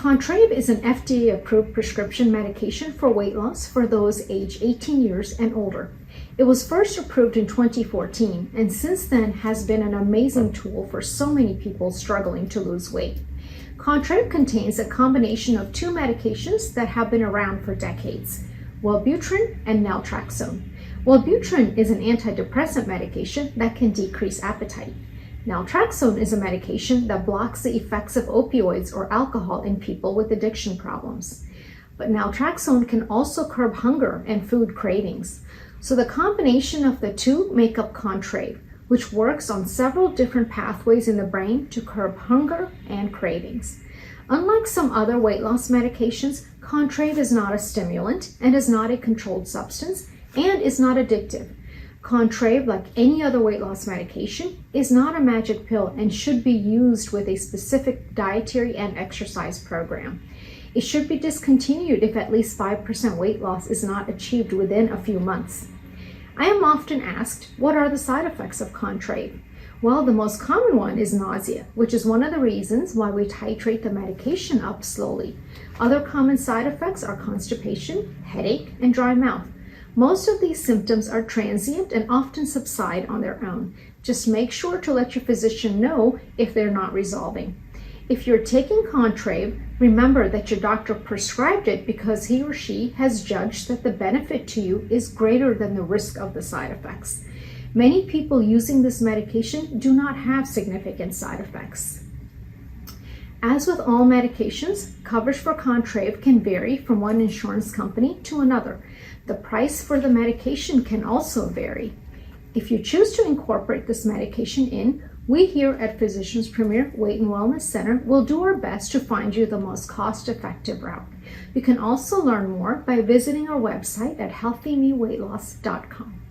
Contrave is an FDA-approved prescription medication for weight loss for those age 18 years and older. It was first approved in 2014 and since then has been an amazing tool for so many people struggling to lose weight. Contrave contains a combination of two medications that have been around for decades, Wellbutrin and naltrexone. Wellbutrin is an antidepressant medication that can decrease appetite. Naltrexone is a medication that blocks the effects of opioids or alcohol in people with addiction problems. But naltrexone can also curb hunger and food cravings. So the combination of the two make up Contrave, which works on several different pathways in the brain to curb hunger and cravings. Unlike some other weight loss medications, Contrave is not a stimulant and is not a controlled substance and is not addictive. Contrave, like any other weight loss medication, is not a magic pill and should be used with a specific dietary and exercise program. It should be discontinued if at least 5% weight loss is not achieved within a few months. I am often asked, what are the side effects of Contrave? Well, the most common one is nausea, which is one of the reasons why we titrate the medication up slowly. Other common side effects are constipation, headache, and dry mouth. Most of these symptoms are transient and often subside on their own. Just make sure to let your physician know if they're not resolving. If you're taking Contrave, remember that your doctor prescribed it because he or she has judged that the benefit to you is greater than the risk of the side effects. Many people using this medication do not have significant side effects. As with all medications, coverage for Contrave can vary from one insurance company to another. The price for the medication can also vary. If you choose to incorporate this medication in, we here at Physicians Premier Weight and Wellness Center will do our best to find you the most cost-effective route. You can also learn more by visiting our website at healthymeweightloss.com.